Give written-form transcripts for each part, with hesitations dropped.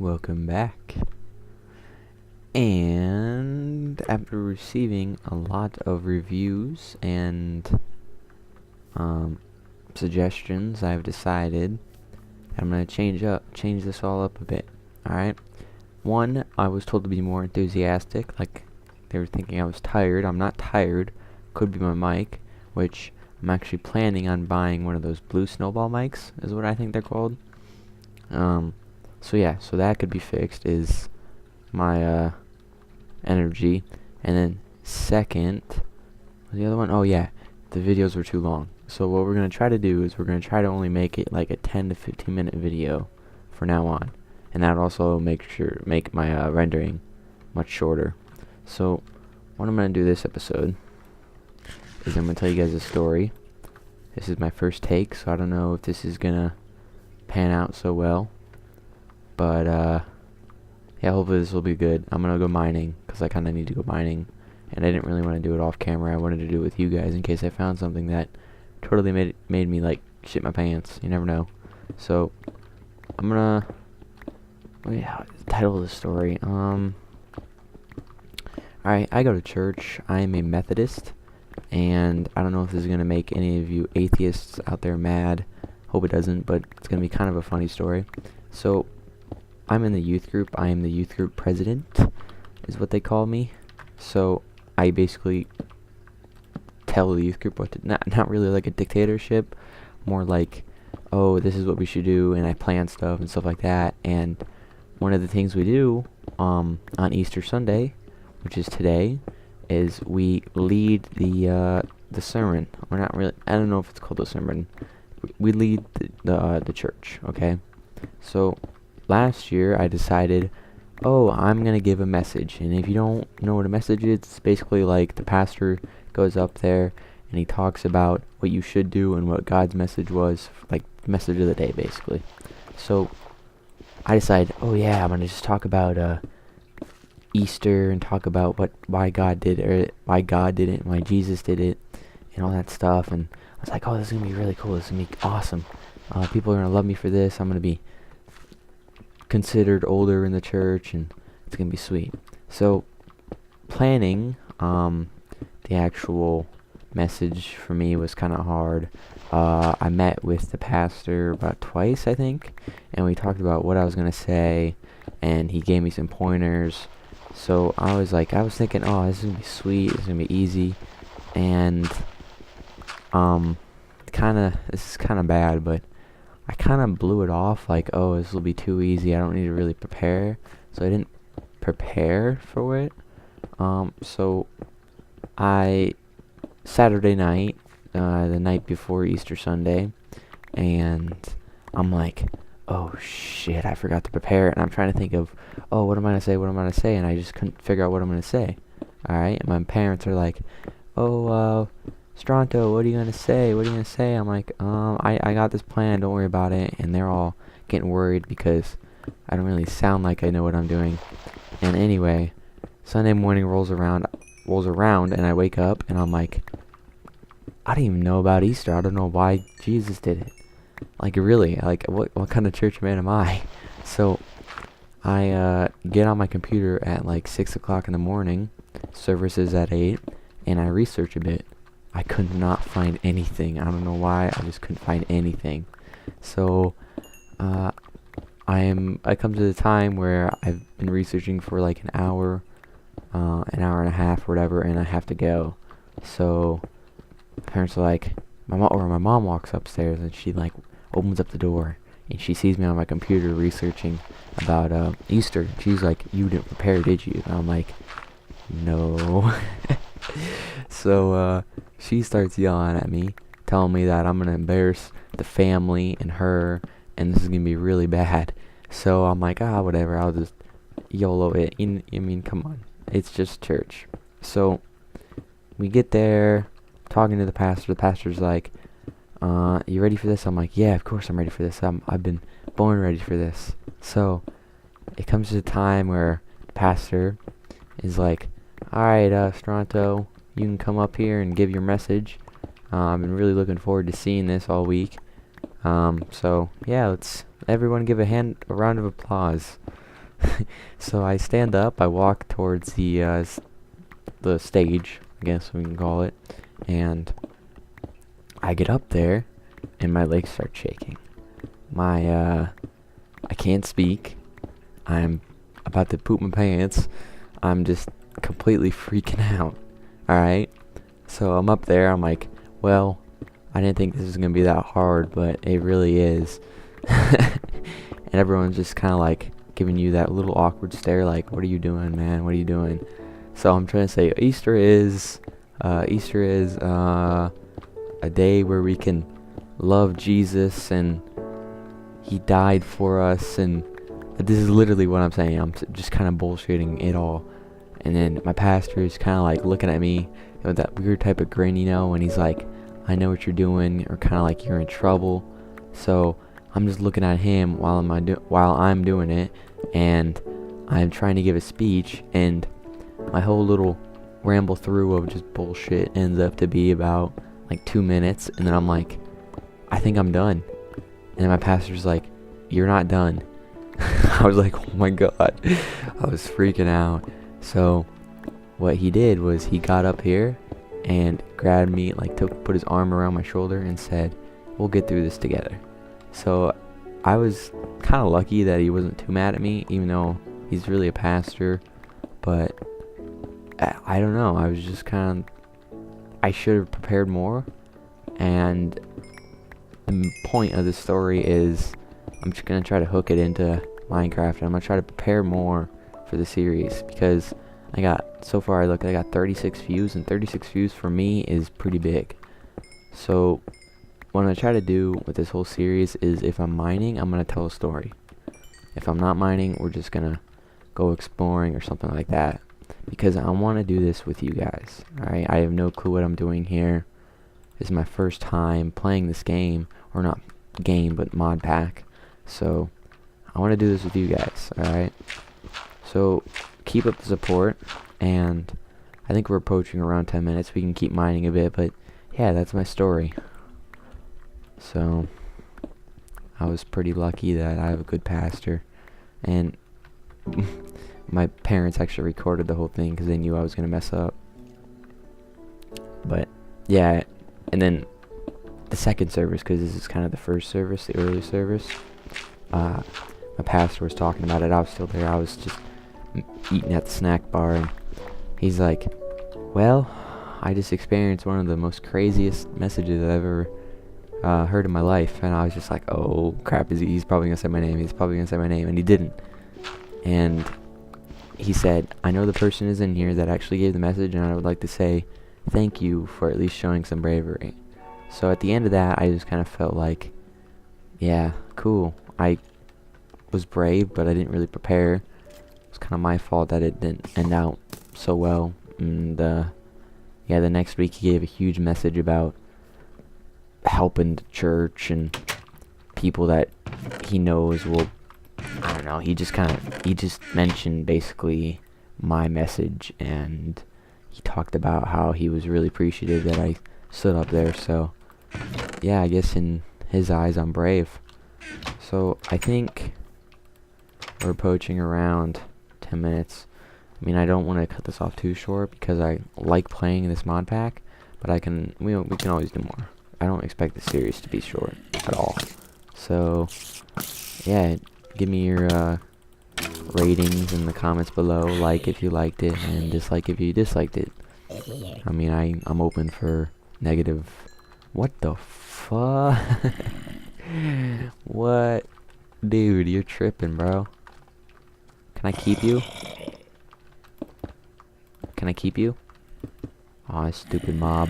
Welcome back. And after receiving a lot of reviews and suggestions, I've decided I'm gonna change this all up a bit. Alright. One, I was told to be more enthusiastic, like they were thinking I was tired. I'm not tired. Could be my mic, which I'm actually planning on buying one of those blue snowball mics, is what I think they're called. So yeah, so that could be fixed, is my energy. And then second, the other one, oh yeah, the videos were too long. So what we're going to try to do is we're going to try to only make it like a 10 to 15 minute video for now on. And that would also make my rendering much shorter. So what I'm going to do this episode is I'm going to tell you guys a story. This is my first take, so I don't know if this is going to pan out so well. But yeah, hopefully this will be good. I'm going to go mining, because I kind of need to go mining. And I didn't really want to do it off camera. I wanted to do it with you guys in case I found something that totally made me like shit my pants. You never know. So I'm gonna title of the story. Alright, I go to church. I am a Methodist, and I don't know if this is gonna make any of you atheists out there mad. Hope it doesn't, but it's gonna be kind of a funny story. So I'm in the youth group. I am the youth group president, is what they call me. So I basically tell the youth group what to, not really like a dictatorship, more like, oh, this is what we should do, and I plan stuff and stuff like that. And one of the things we do on Easter Sunday, which is today, is we lead the sermon. We're not really, I don't know if it's called a sermon. We lead the church, okay? So last year I decided, oh, I'm going to give a message. And if you don't know what a message is, it's basically like the pastor goes up there and he talks about what you should do and what God's message was, like message of the day, basically. So I decided, oh yeah, I'm going to just talk about Easter and talk about why God did it, and why Jesus did it, and all that stuff. And I was like, oh, this is going to be really cool. This is going to be awesome. People are going to love me for this. I'm going to be considered older in the church, and it's gonna be sweet. So planning the actual message for me was kind of hard. I met with the pastor about twice, I think, and we talked about what I was gonna say, and he gave me some pointers. So I was thinking, oh, this is gonna be sweet, it's gonna be easy. And this is kind of bad, but I kind of blew it off like, oh, this will be too easy, I don't need to really prepare. So I didn't prepare for it. So Saturday night, the night before Easter Sunday, and I'm like, oh shit, I forgot to prepare. And I'm trying to think of, oh, what am I going to say, and I just couldn't figure out what I'm going to say. Alright, and my parents are like, oh, Stronto, what are you gonna say? I'm like, I got this plan, don't worry about it. And they're all getting worried because I don't really sound like I know what I'm doing. And anyway, Sunday morning rolls around, and I wake up and I'm like, I don't even know about Easter. I don't know why Jesus did it. Like, really, like, what kind of church man am I? So I get on my computer at like 6 o'clock in the morning, service is at 8, and I research a bit. I could not find anything. I don't know why. I just couldn't find anything. So I come to the time where I've been researching for like an hour and a half or whatever, and I have to go. So parents are like, my mom walks upstairs and she like opens up the door and she sees me on my computer researching about Easter. She's like, you didn't prepare, did you? And I'm like, no. So she starts yelling at me, telling me that I'm gonna embarrass the family and her, and this is gonna be really bad. So I'm like, whatever, I'll just YOLO it. I mean, come on, it's just church. So we get there, talking to the pastor. The pastor's like, you ready for this? I'm like, yeah, of course I'm ready for this. I've been born ready for this. So it comes to the time where the pastor is like, alright, Stronto, you can come up here and give your message. I've been really looking forward to seeing this all week. So yeah, let's everyone give a round of applause. So I stand up, I walk towards the stage, I guess we can call it, and I get up there, and my legs start shaking. I can't speak. I'm about to poop my pants. I'm just completely freaking out. Alright? So I'm up there, I'm like, well, I didn't think this was gonna be that hard, but it really is. And everyone's just kind of like giving you that little awkward stare, like, what are you doing, man? What are you doing? So I'm trying to say Easter is a day where we can love Jesus, and he died for us, and this is literally what I'm saying. I'm just kind of bullshitting it all. And then my pastor is kind of like looking at me with that weird type of grin, and he's like, I know what you're doing, or kind of like you're in trouble. So I'm just looking at him while I'm doing it, and I'm trying to give a speech, and my whole little ramble through of just bullshit ends up to be about like 2 minutes, and then I'm like, I think I'm done. And then my pastor's like, you're not done. I was like, oh my god. I was freaking out. So what he did was he got up here and grabbed me, like put his arm around my shoulder and said, we'll get through this together. So I was kind of lucky that he wasn't too mad at me, even though he's really a pastor. But I don't know, I was just I should have prepared more. And the point of the story is I'm just going to try to hook it into Minecraft, and I'm going to try to prepare more for the series, because so far I got 36 views, and 36 views for me is pretty big. So what I'm going to try to do with this whole series is, if I'm mining, I'm going to tell a story. If I'm not mining, we're just going to go exploring or something like that, because I want to do this with you guys. Alright, I have no clue what I'm doing here. This is my first time playing this game, or not game, but mod pack. So I want to do this with you guys. Alright, so keep up the support, and I think we're approaching around 10 minutes. We can keep mining a bit, but yeah, that's my story. So I was pretty lucky that I have a good pastor, and my parents actually recorded the whole thing because they knew I was going to mess up. But yeah, and then the second service, because this is kind of the first service, the early service, my pastor was talking about it. I was still there. I was just eating at the snack bar, and he's like, well, I just experienced one of the most craziest messages I've ever heard in my life. And I was just like, oh crap, he's probably gonna say my name, and he didn't. And he said, I know the person is in here that actually gave the message, and I would like to say thank you for at least showing some bravery. So at the end of that, I just kind of felt like, yeah, cool, I was brave, but I didn't really prepare. It was kind of my fault that it didn't end out so well. And yeah, the next week he gave a huge message about helping the church and people that he knows will, I don't know, he just mentioned basically my message, and he talked about how he was really appreciative that I stood up there. So yeah, I guess in his eyes I'm brave. So I think we're approaching around 10 minutes. I mean, I don't want to cut this off too short because I like playing this mod pack, but we can always do more. I don't expect the series to be short at all. So yeah, give me your ratings in the comments below. Like if you liked it, and dislike if you disliked it. I mean, I'm open for negative. What the fuck? What? Dude, you're tripping, bro. Can I keep you? Can I keep you? Aw, stupid mob.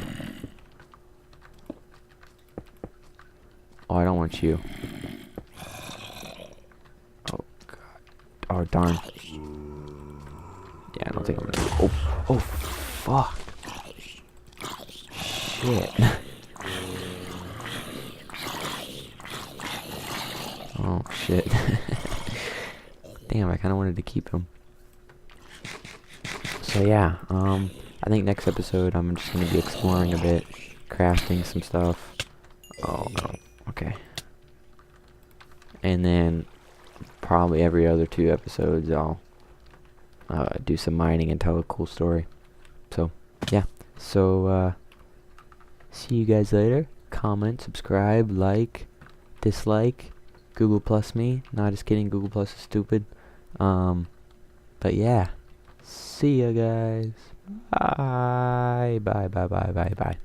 Oh, I don't want you. Oh, God. Oh, darn. Yeah, I don't think I'm gonna... Oh, fuck. Shit. Oh, shit. Damn, I kind of wanted to keep him. So yeah, I think next episode I'm just going to be exploring a bit, crafting some stuff. Oh, no. Okay. And then probably every other 2 episodes I'll do some mining and tell a cool story. So, yeah. So, see you guys later. Comment, subscribe, like, dislike, Google Plus me. Not just kidding, Google Plus is stupid. But yeah. See ya, guys. Bye. Bye, bye, bye, bye, bye.